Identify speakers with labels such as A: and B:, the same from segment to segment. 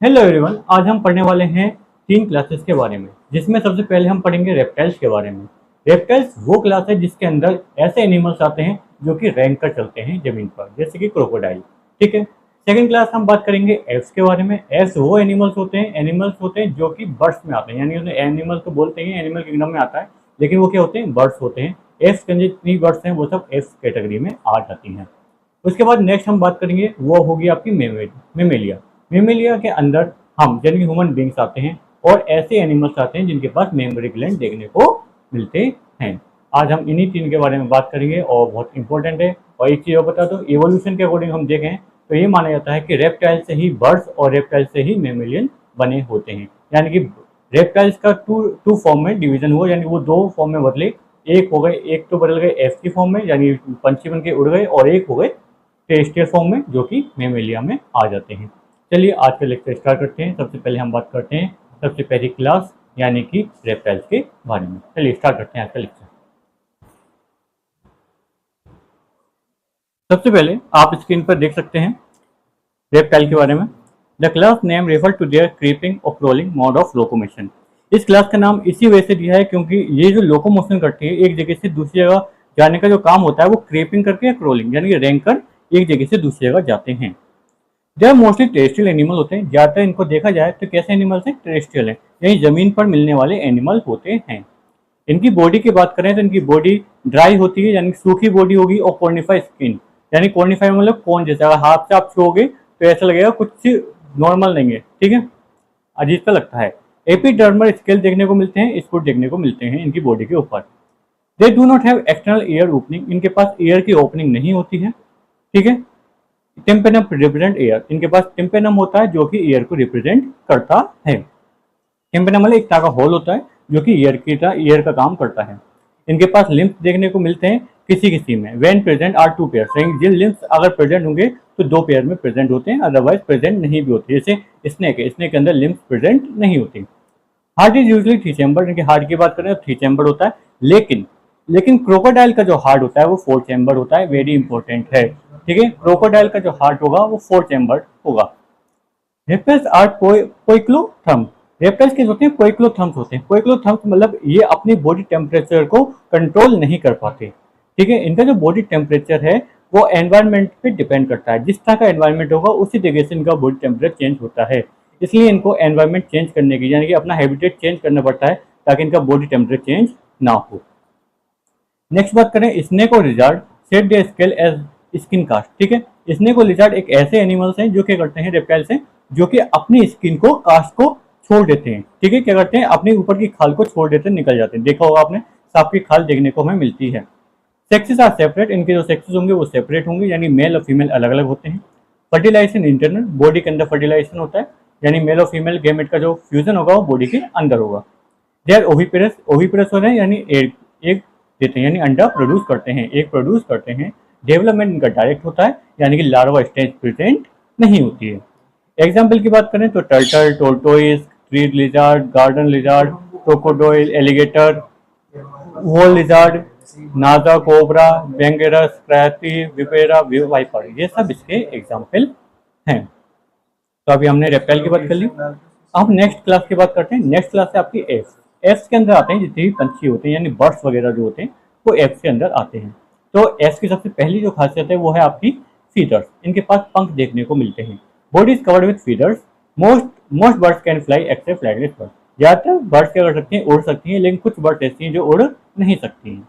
A: Hello everyone, आज हम पढ़ने वाले हैं 3 क्लासेस के बारे में, जिसमें सबसे पहले हम पढ़ेंगे रेप्टाइल्स के बारे में। रेप्टाइल्स वो क्लास है जिसके अंदर ऐसे एनिमल्स आते हैं जो कि रैंक कर चलते हैं जमीन पर, जैसे कि क्रोकोडाइल। ठीक है। सेकंड क्लास हम बात करेंगे एप्स के बारे में। एप्स वो एनिमल्स होते हैं जो कि बर्ड्स में आते हैं, यानी उन्हें एनिमल तो बोलते हैं, एनिमल किंगडम में आता है, लेकिन वो क्या होते हैं, बर्ड्स होते हैं। एप्स के जितनी बर्ड्स हैं वो सब एप्स कैटेगरी में आ जाती हैं। उसके बाद नेक्स्ट हम बात करेंगे, वो होगी आपकी मेमेलिया। मेमेलिया के अंदर हम यानी ह्यूमन बींग्स आते हैं और ऐसे एनिमल्स आते हैं जिनके पास मेमोरी ग्लैंड देखने को मिलते हैं। आज हम इन्हीं 3 के बारे में बात करेंगे और बहुत इंपॉर्टेंट है। और एक चीज़ और बता दो, इवोल्यूशन के अकॉर्डिंग हम देखें तो ये माना जाता है कि रेप्टाइल से ही बर्ड्स और रेप्टाइल से ही मेमेलियन बने होते हैं। यानी कि रेप्टाइल्स का टू फॉर्म में डिवीजन हुआ, यानी वो 2 फॉर्म में बदले। एक हो गए, एक तो बदल गए एफ की फॉर्म में, यानी पंछी बन के उड़ गए, और एक हो गए टेरेस्ट्रियल फॉर्म में, जो कि मेमेलिया में आ जाते हैं। चलिए आज का लेक्चर स्टार्ट करते हैं। सबसे पहले हम बात करते हैं सबसे पहली क्लास यानी कि रेप्टाइल्स के बारे में। चलिए स्टार्ट करते हैं आज का लेक्चर। सबसे पहले आप स्क्रीन पर देख सकते हैं रेप्टाइल के बारे में। The class name refer to their creeping और क्रोलिंग मोड ऑफ लोकोमोशन। इस क्लास का नाम इसी वजह से दिया है क्योंकि ये जो लोकोमोशन करती है, एक जगह से दूसरी जगह जाने का जो काम होता है वो क्रीपिंग करके या क्रोलिंग यानी कि रेंग कर एक जगह से दूसरी जगह जाते हैं। जब मोस्टली टेरेस्ट्रियल एनिमल होते हैं, ज़्यादातर इनको देखा जाए तो कैसे एनिमल्स हैं, टेरेस्ट्रियल हैं, यानी जमीन पर मिलने वाले एनिमल होते हैं। इनकी बॉडी की बात करें तो इनकी बॉडी ड्राई होती है, यानी सूखी बॉडी होगी, और कॉर्निफाई स्किन, यानी कॉर्निफाई मतलब कौन जैसा, अगर हाथ से आप छूओगे तो ऐसा लगेगा कुछ नॉर्मल नहीं है, ठीक है, अजीब सा लगता है। एपिडर्मल स्केल देखने को मिलते हैं, स्पुट देखने को मिलते हैं इनकी बॉडी के ऊपर। They do not have external ear opening, इनके पास ईयर की ओपनिंग नहीं होती है। ठीक है। टिम्पेनम रिप्रेजेंट ईयर, इनके पास टिम्पेनम होता है जो कि ईयर को रिप्रेजेंट करता है। टिम्पेनम मतलब एक तरह का होल होता है जो कि ईयर की तरह ईयर का काम करता है। इनके पास लिम्फ देखने को मिलते हैं किसी किसी में। व्हेन प्रेजेंट आर 2 पेयर, जिन लिम्फ अगर प्रेजेंट होंगे तो 2 पेयर में प्रेजेंट होते हैं, अदरवाइज प्रेजेंट नहीं भी होती। जैसे स्नेक है, स्नेक के अंदर लिम्फ प्रेजेंट नहीं होती। हार्ट इज यूजली 3 चैम्बर, इनके हार्ट की बात करें तो 3 चैम्बर होता है, लेकिन लेकिन क्रोकोडाइल का जो हार्ट होता है वो 4 चैम्बर होता है। वेरी इंपॉर्टेंट है। ठीक है, क्रोकोडाइल का जो हार्ट होगा वो 4 चैम्बर होगा। रेप्टाइल्स आर कोइक्लोथर्म्स, रेप्टाइल्स के होते हैं कोइक्लोथर्म्स होते हैं। कोइक्लोथर्म्स मतलब ये अपनी बॉडी टेम्परेचर को कंट्रोल नहीं कर पाते। ठीक है, इनका जो बॉडी टेम्परेचर है वो एनवायरनमेंट पे डिपेंड करता है। जिस तरह का एनवायरनमेंट होगा उसी जगह से इनका बॉडी टेम्परेचर चेंज होता है। इसलिए इनको एनवायरनमेंट चेंज करने की, यानी कि अपना हैबिटेट चेंज करना पड़ता है ताकि इनका बॉडी टेम्परेचर चेंज ना हो। नेक्स्ट बात करें स्नेक और lizard, set the scale as skin cast. ठीक है, स्नेक और लिजार्ड एक ऐसे एनिमल्स हैं जो क्या करते हैं, रेप्टाइल्स हैं जो कि अपनी स्किन को, कास्ट को छोड़ देते हैं। ठीक है, क्या करते हैं, अपने ऊपर की खाल को छोड़ देते हैं, निकल जाते हैं। देखा होगा आपने, सांप की खाल देखने को हमें मिलती है। सेक्सेस आर सेपरेट, इनके जो सेक्सेस होंगे वो सेपरेट होंगे, यानी मेल और फीमेल अलग अलग होते हैं। फर्टिलाइजेशन इंटरनल, बॉडी के अंदर फर्टिलाइजेशन होता है, यानी मेल और फीमेल गेमेट का जो फ्यूजन होगा वो बॉडी के अंदर होगा। दे आर ओविपेरस, ओविपेरस हो रहे हैं यानी एक देते हैं, यानी अंडा प्रोड्यूस करते हैं, एक प्रोड्यूस करते हैं। डेवलपमेंट इनका डायरेक्ट होता है, यानी कि लार्वा स्टेज प्रेजेंट नहीं होती है। एग्जाम्पल की बात करें तो turtle, tortoise, tree lizard, garden lizard, crocodile, alligator, wall lizard, naja, cobra, bungarus, krait, vipera, viper, ये सब इसके एग्जाम्पल हैं। तो अभी हमने रेप्टाइल की बात कर ली। अब नेक्स्ट क्लास की बात करते हैं। नेक्स्ट क्लास है आपकी एप्स। एप्स के अंदर आते हैं जितने भी पंछी होते हैं, यानी बर्ड्स वगैरह जो होते हैं वो एप्स के अंदर आते हैं। तो एप्स की सबसे पहली जो खासियत है वो है आपकी फीदर्स। इनके पास पंख देखने को मिलते हैं। Body is covered with feathers. Most birds can fly except flightless birds. ज़्यादातर बर्ड्स क्या कर सकती हैं, उड़ सकती हैं, लेकिन कुछ बर्ड्स ऐसी हैं जो उड़ नहीं सकती हैं।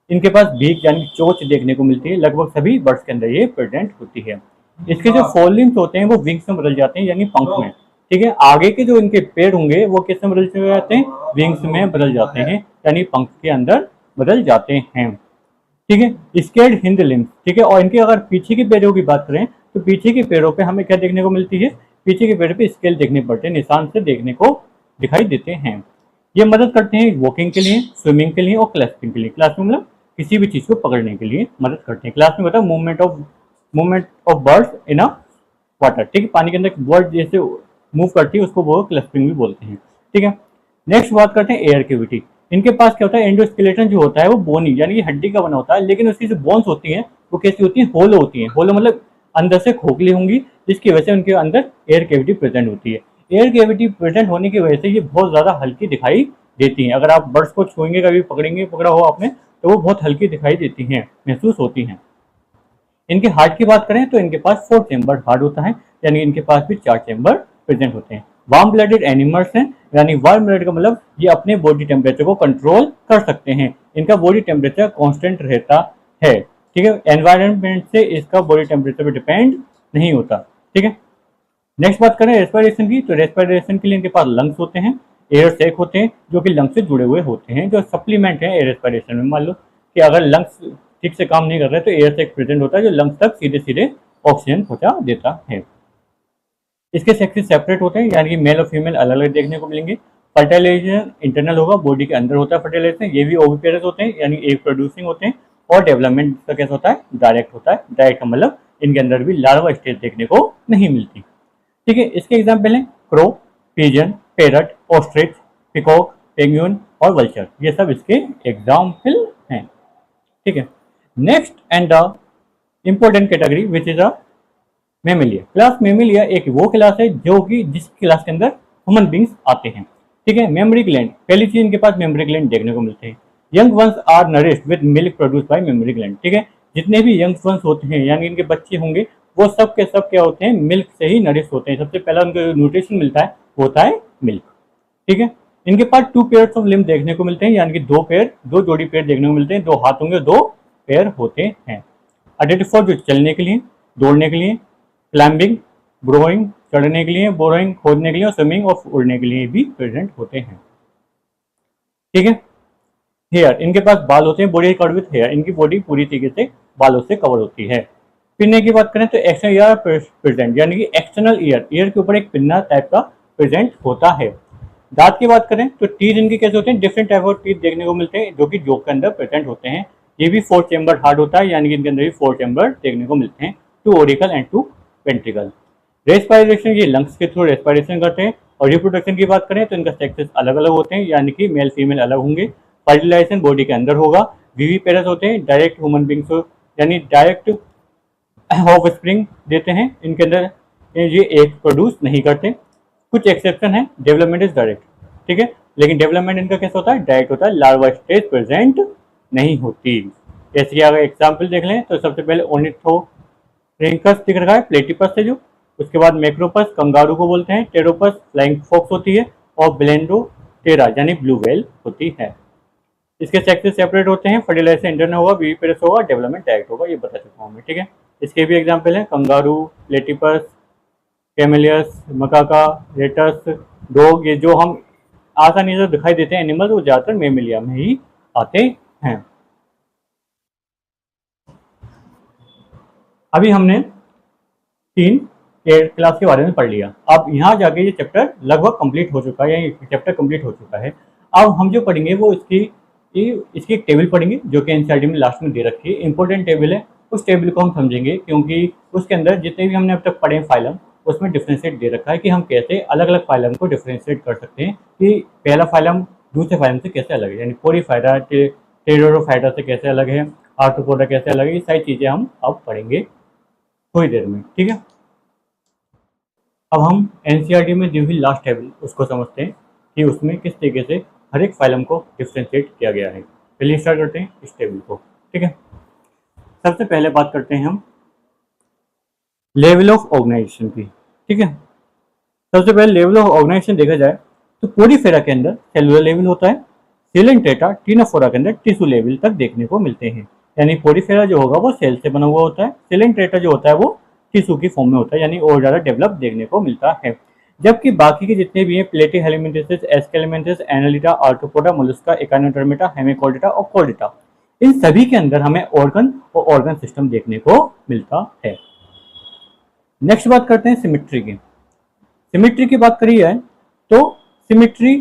A: इनके पास बीक यानी चोंच देखने को मिलती है। लगभग सभी बर्ड्स के अंदर ये प्रेजेंट होती है। इसके जो फोर लिम्स होते हैं वो विंग्स में बदल जाते हैं, यानी पंख में। ठीक है, आगे के जो इनके पेड़ होंगे वो किस में बदल जाते हैं, विंग्स में बदल जाते हैं, यानी पंख के अंदर बदल जाते हैं। ठीक है, स्केल्ड हिंद लिम्स। ठीक है, और इनके अगर पीछे के पैरों की बात करें तो पीछे के पैरों पे हमें क्या देखने को मिलती है, पीछे के पैरों पे स्केल देखने पड़ते हैं, निशान से देखने को दिखाई देते हैं। ये मदद करते हैं वॉकिंग के लिए, स्विमिंग के लिए और क्लैस्पिंग के लिए। क्लैस्पिंग मतलब किसी भी चीज को पकड़ने के लिए मदद करते हैं। क्लास में बताओ movement of birds in a water. ठीक है, पानी के अंदर बर्ड जैसे मूव करती है उसको वो क्लस्टरिंग भी बोलते हैं। ठीक है, नेक्स्ट बात करते हैं एयर कैविटी। इनके पास क्या होता है, एंडोस्केलेटन जो होता है वो बोनी यानी कि हड्डी का बना होता है, लेकिन उसकी जो बोन्स होती हैं वो कैसी होती हैं, होलो होती हैं। होलो मतलब अंदर से खोखली होंगी, जिसकी वजह से उनके अंदर एयर कैविटी प्रेजेंट होती है। एयर कैविटी प्रेजेंट होने की वजह से ये बहुत ज़्यादा हल्की दिखाई देती हैं। अगर आप बर्ड्स को छुएंगे, कभी पकड़ेंगे, पकड़ा हो आपने, तो वो बहुत हल्की दिखाई देती हैं, महसूस होती हैं। इनके हार्ट की बात करें तो इनके पास 4 चेम्बर हार्ट होता है, यानी इनके पास भी 4 चेम्बर प्रेजेंट होते हैं। वार्म ब्लडेड एनिमल्स हैं, यानी वार्म ब्लड का मतलब ये अपने बॉडी टेम्परेचर को कंट्रोल कर सकते हैं। इनका बॉडी टेम्परेचर कांस्टेंट रहता है, ठीक है। एनवायरनमेंट से इसका बॉडी टेम्परेचर पे डिपेंड नहीं होता, ठीक है। नेक्स्ट बात करें रेस्पिरेशन की, तो रेस्पिरेशन के लिए इनके पास लंग्स होते हैं, एयर सैक होते हैं जो कि लंग्स से जुड़े हुए होते हैं, जो सप्लीमेंट है एयर रेस्पिरेशन में। मान लो कि अगर लंग्स ठीक से काम नहीं कर रहे तो एयर सैक प्रेजेंट होता है जो लंग्स तक सीधे सीधे ऑक्सीजन पहुंचा देता है। इसके सेक्सेस सेपरेट होते हैं, यानी कि मेल और फीमेल अलग अलग देखने को मिलेंगे। फर्टिलाइजेशन इंटरनल होगा, बॉडी के अंदर होता है फर्टिलाइजेशन, ये भी ओविपेरस होते हैं, यानी एग प्रोड्यूसिंग होते हैं। और डेवलपमेंट का कैसा होता है, डायरेक्ट होता है। डायरेक्ट का मतलब इनके अंदर भी लार्वा स्टेज देखने को नहीं मिलती, ठीक है। इसके एग्जाम्पल हैं crow, pigeon, parrot, ostrich, peacock, penguin और वल्चर, ये सब इसके एग्जाम्पल हैं, ठीक है। Next and the important category which is a Mammalia. Class Mammalia एक वो क्लास है जो कि जिस क्लास के अंदर ह्यूमन बींग्स आते हैं, ठीक है। मेमोरी ग्लैंड, पहली चीज इनके पास मेमोरी ग्लैंड देखने को मिलते हैं। Young ones are nourished with milk produce by mammary gland, ठीक है। जितने भी यंग वंस होते हैं, यानी इनके बच्चे होंगे, वो सब के सब क्या होते हैं, मिल्क से ही नरिश होते हैं। सबसे पहला उनको न्यूट्रिशन मिलता है होता है मिल्क, ठीक है। इनके पास 2 पेयर्स ऑफ लिम्ब देखने को मिलते हैं, यानी कि दो जोड़ी पैर देखने को मिलते हैं। 2 हाथ होंगे, 2 पैर होते हैं। आइडेंटिफाई जो चलने के लिए, दौड़ने के लिए, क्लाइंबिंग, ब्रोइंग चढ़ने के लिए, बोरोइंग खोदने के लिए, और स्विमिंग और उड़ने के लिए भी प्रेजेंट होते हैं, ठीक है। हेयर, इनके पास बाल होते हैं, बॉडी कवर्ड विथ हेयर, इनकी बॉडी पूरी तरीके से बालों से कवर होती है। पिन्ने की बात करें तो एक्सटर्नल ईयर प्रेजेंट, यानी कि एक्सटर्नल ईयर के ऊपर एक पिन्ना टाइप का प्रेजेंट होता है। दांत की बात करें तो टीथ इनके कैसे होते हैं, डिफरेंट टाइप ऑफ टीथ देखने को मिलते हैं जो कि जोक के अंदर प्रेजेंट होते हैं। ये भी 4 चेम्बर हार्ट होता है, यानी कि इनके अंदर भी 4 चेम्बर देखने को मिलते हैं, 2 ओरिकल एंड 2 वेंट्रिकल। रेस्पिरेशन, ये लंग्स के थ्रू रेस्पिरेशन करते हैं। और रिप्रोडक्शन की बात करें तो इनका सेक्सेस अलग अलग होते हैं, यानी कि मेल फीमेल अलग होंगे। फर्टिलाइजेशन बॉडी के अंदर होगा। विविपेरस होते हैं, डायरेक्ट ह्यूमन बींग्स, यानी डायरेक्ट ऑफ स्प्रिंग देते हैं, इनके अंदर ये एग प्रोड्यूस नहीं करते। कुछ एक्सेप्शन है, डेवलपमेंट इज डायरेक्ट, ठीक है, लेकिन डेवलपमेंट इनका कैसा होता है, डायरेक्ट होता है। लार्वा स्टेज प्रेजेंट नहीं होती। जैसे कि अगर एग्जाम्पल देख लें तो सबसे पहले ऑर्निथोरिंकस दिख रहा है, प्लेटिपस से जो, उसके बाद मैक्रोपस, कंगारू को बोलते हैं, टेरोपस फ्लाइंग फॉक्स होती है, और ब्लेंडोटेरा यानी ब्लू व्हेल होती है। इसके सेक्सेस सेपरेट होते हैं। फर्टिलाइजेशन इंटरनल होगा, विविपेरस होगा, डेवलपमेंट डायरेक्ट होगा, ये बता चुका हूँ मैं, ठीक है। इसके भी एग्जाम्पल हैं कंगारू, प्लेटिपस, कैमेलियस, मकाका, रेटस, डॉग, ये जो हम आसानी से दिखाई देते हैं एनिमल, वो ज्यादातर मेमिलिया में ही आते हैं। अभी हमने 3 क्लास के बारे में पढ़ लिया। अब यहाँ जाके ये चैप्टर लगभग कंप्लीट हो चुका है, या चैप्टर कंप्लीट हो चुका है। अब हम जो पढ़ेंगे वो इसकी एक टेबल पढ़ेंगे जो कि एनसीईआरटी में लास्ट में दे रखी है, इंपॉर्टेंट टेबल है। उस टेबल को हम समझेंगे क्योंकि उसके अंदर जितने भी हमने अब तक पढ़े फाइलम, उसमें डिफ्रेंशिएट दे रखा है कि हम कैसे अलग अलग फाइलम को डिफ्रेंशिएट कर सकते हैं, कि पहला फाइलम दूसरे फाइलम से कैसे अलग है, यानी पोरीफायरा टेरोडोफाइटा से कैसे अलग है, आर्थ्रोपोडा कैसे अलग है, ये सारी चीज़ें हम अब पढ़ेंगे थोड़ी देर में, ठीक है। अब हम एनसीईआरटी में दी हुई लास्ट टेबल उसको समझते हैं कि उसमें किस तरीके से हर एक फाइलम को डिफ्रेंशिएट किया गया है। पहले स्टार्ट करते हैं इस टेबल को, ठीक है। सबसे पहले बात करते हैं हम लेवल ऑफ ऑर्गेनाइजेशन की, ठीक है। सबसे पहले लेवल ऑफ ऑर्गेनाइजेशन देखा जाए तो पोरीफेरा के अंदर सेलुलर लेवल होता है, सिलेंट्रेटा टीनाफोरा के अंदर टिश्यू लेवल तक देखने को मिलते हैं, यानी पोरीफेरा जो होगा वो सेल से बना हुआ होता है, सिलेंट्रेटा जो होता है वो टिश्यू की फॉर्म में होता है, यानी और ज़्यादा डेवलप देखने को मिलता है। जबकि बाकी के जितने भी हैं प्लेटीहेलमिंथेसिस, एस्केलेमेंथिस, एनालिटा, आर्थ्रोपोडा, मोलस्का, एकाइनोडर्मेटा, हेमिकोल्डेटा और कोल्डेटा, इन सभी के अंदर हमें ऑर्गन और ऑर्गन सिस्टम देखने को मिलता है। नेक्स्ट बात करते हैं सिमेट्री की। सिमेट्री की बात करी जाए तो सिमेट्री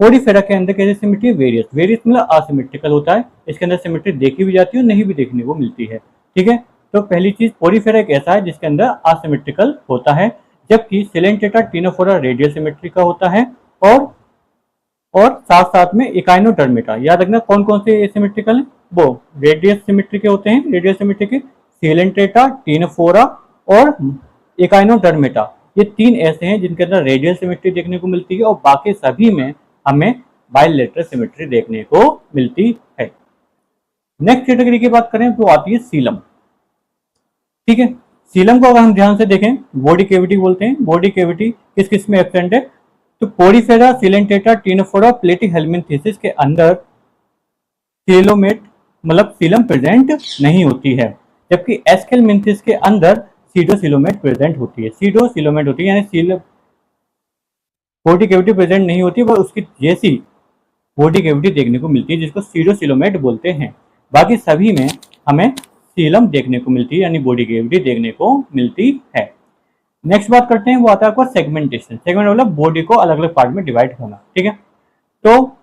A: पोरीफेरा के अंदर कैसे सिमेट्री, वेरियस मतलब असिमेट्रिकल होता है। इसके अंदर सिमेट्री देखी भी जाती है और नहीं भी देखने को मिलती है, ठीक है। तो पहली चीज पोरीफेरा एक ऐसा है जिसके अंदर असिमेट्रिकल होता है, जबकि सिलेंट्रेटा टीनाफोरा रेडियल सिमेट्री का होता है, और साथ साथ में एकाइनोडर्मेटा, याद रखना कौन कौन से सिमेट्रिकल है, वो रेडियल सिमेट्री के होते हैं, रेडियल सिमेट्री के सिलेंट्रेटा, टीनाफोरा और इकाइनोडर्मेटा, ये 3 ऐसे हैं जिनके अंदर रेडियल सिमेट्री देखने को मिलती है और बाकी सभी में हमें बाइलेटरल सिमेट्री देखने को मिलती है। नेक्स्ट कैटेगरी की बात करें तो आती है सीलम। ठीक है, सीलम को अगर हम ध्यान से देखें, बॉडी कैविटी बोलते हैं। बॉडी कैविटी किस किस में एब्सेंट है? तो पोरीफेरा, सिलेंटेटा, टिनोफोरा, प्लेटीहेल्मिन्थेसिस के अंदर सीलोमेट मतलब सीलम प्रेजेंट नहीं होती है, जबकि एस्केलमिन्थिस के अंदर सीडोसिलोमेट प्रेजेंट होती है। सीडोसिलोमेट होती है यानी सीलम बॉडी कैविटी प्रेजेंट नहीं होती, पर उसकी जैसी बॉडी कैविटी देखने को मिलती है जिसको सीडोसिलोमेट बोलते हैं। बाकी सभी में हमें सीलम देखने को मिलती है यानी बॉडी कैविटी देखने को मिलती है। नेक्स्ट बात करते हैं, वो आता है आपका सेगमेंटेशन। सेगमेंट मतलब बॉडी को अलग अलग पार्ट में डिवाइड होना। ठीक है, तो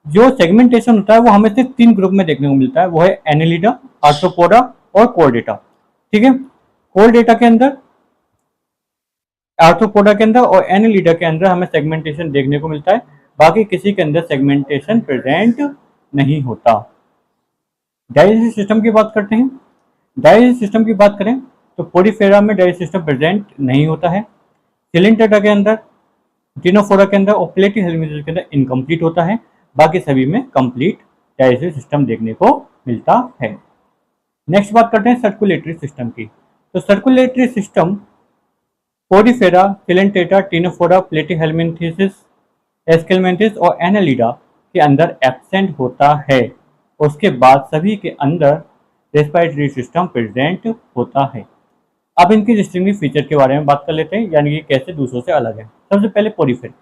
A: जो सेगमेंटेशन होता है वो हमें सिर्फ 3 ग्रुप में देखने को मिलता है, वो है एनेलिडा, आर्थ्रोपोडा और कोरडेटा। ठीक है, कोरडेटा के अंदर, आर्थ्रोपोडा के अंदर और एनेलिडा के अंदर हमें सेगमेंटेशन देखने को मिलता है, बाकी किसी के अंदर सेगमेंटेशन प्रेजेंट नहीं होता। डाइजेस्टिव सिस्टम की बात करते हैं। डाइजेस्टिव सिस्टम की बात करें तो पोरीफेरा में डाइजेस्टिव सिस्टम प्रेजेंट नहीं होता है, सिलेंटेटा के अंदर, टिनोफोरा के अंदर और प्लेटीहेल्मिन्थेसिस के अंदर इनकम्प्लीट होता है, बाकी सभी में कंप्लीट डाइजेस्टिव सिस्टम देखने को मिलता है। नेक्स्ट बात करते हैं सर्कुलेटरी सिस्टम की। तो circulatory system porifera, coelenterata, ctenophora, platyhelminthes, aschelminthes और एनालिडा के अंदर एब्सेंट होता है। उसके बाद सभी के अंदर रेस्पिरेटरी सिस्टम प्रेजेंट होता है। अब इनकी डिस्टिंक्टिव फीचर के बारे में बात कर लेते हैं, यानी कि कैसे दूसरों से अलग है। सबसे पहले पोरीफेरा।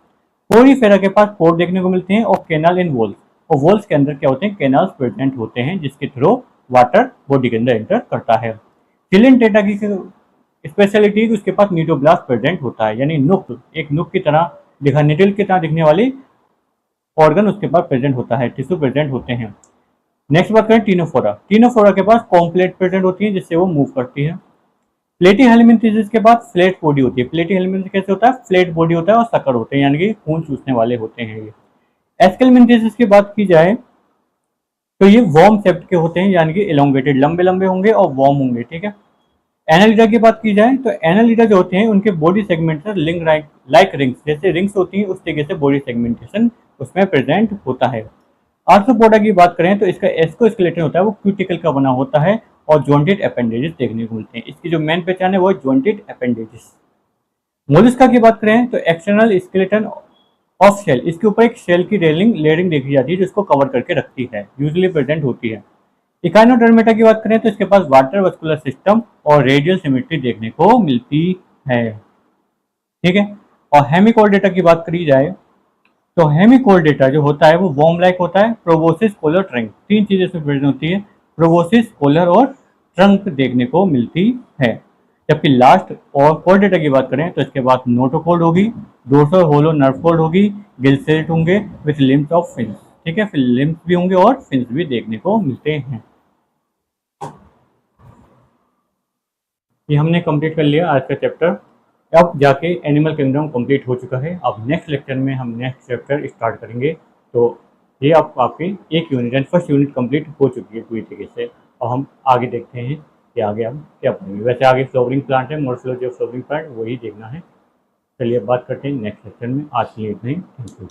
A: पोरीफेरा के पास पोर देखने को मिलते हैं और कैनाल इन वॉल्स, और वॉल्स के अंदर क्या होते हैं? कैनाल्स प्रेजेंट होते हैं जिसके थ्रू वाटर बॉडी के अंदर एंटर करता है। सिलेंटेटा की स्पेशलिटी उसके पास नीडोब्लास्ट प्रेजेंट होता है, यानी नुक, एक नुक की तरह दिखा, निडल की तरह दिखने वाली ऑर्गन उसके पास प्रेजेंट होता है, टिश्यू प्रेजेंट होते हैं। नेक्स्ट बात करें टिनोफोरा। टिनोफोरा के पास कॉम्प्लेट प्रेजेंट होती है जिससे वो मूव करती है। प्लेटीहेल्मिन्थेसिस के बाद फ्लैट बॉडी होती है। प्लेटीहेल्मिन्थेसिस कैसे होता है? फ्लैट बॉडी होता है और सकड़ होते हैं, यानी कि खून चूसने वाले होते हैं ये। एस्केलमिन्थेसिस की बात की जाए तो ये वॉर्म शेप्ड के होते हैं, यानी कि इलोंगेटेड, लंबे लंबे होंगे और वॉर्म होंगे। ठीक है, एनालिडा की बात की जाए तो एनालिडा जो होते हैं उनके body segment link like rings, जैसे रिंग्स होती हैं उस तरीके से बॉडी सेगमेंटेशन उसमें प्रेजेंट होता है। आर्थ्रोपोडा की बात करें तो इसका एक्सोस्केलेटन होता है वो क्यूटिकल का बना होता है और जॉइंटेड अपेंडेजेस देखने को मिलते हैं। इसकी जो मेन पहचान है वो जॉइंटेड अपेंडेजेस। मोलस्का की बात करें तो एक्सटर्नल स्केलेटन ऑफ शेल, इसके ऊपर एक शेल की लेयरिंग देखी जाती है जिसको कवर करके रखती है, यूजुअली प्रेजेंट होती है। इकाइनोडर्मेटा की बात करें तो इसके पास वाटर वस्कुलर सिस्टम और रेडियल सिमेट्री देखने को मिलती है। ठीक है, और हेमिकोर्डेटा की बात करी जाए तो हेमिकोर्डेटा जो होता है वो वॉर्म लाइक होता है, प्रोबोसिस, कोलर, ट्रंक, 3 चीजें इसमें प्रेजेंट होती है, प्रोबोसिस, कोलर और ट्रंक देखने को मिलती है। जबकि लास्ट और कोर्डेटा की बात करें तो इसके बाद नोटोकोर्ड होगी, डोर्सल होलो नर्व कोर्ड होगी, गिलसेट होंगे विथ लिम्स ऑफ फिन्स। ठीक है, फिर लिम्स भी होंगे और फिन्स भी देखने को मिलते हैं। ये हमने कंप्लीट कर लिया आज का चैप्टर। अब जाके एनिमल किंगडम कंप्लीट हो चुका है। अब नेक्स्ट लेक्चर में हम नेक्स्ट चैप्टर स्टार्ट करेंगे। तो ये आपकी एक unit and first unit complete हो चुकी है पूरी तरीके से, और हम आगे देखते हैं कि आगे हम क्या पढ़ेंगे। वैसे आगे फ्लावरिंग प्लांट है, मोर्फोलॉजी ऑफ फ्लावरिंग प्लांट, वही देखना है। चलिए अब बात करते हैं नेक्स्ट लेक्चर में। आज के लिए इतना ही, थैंक यू।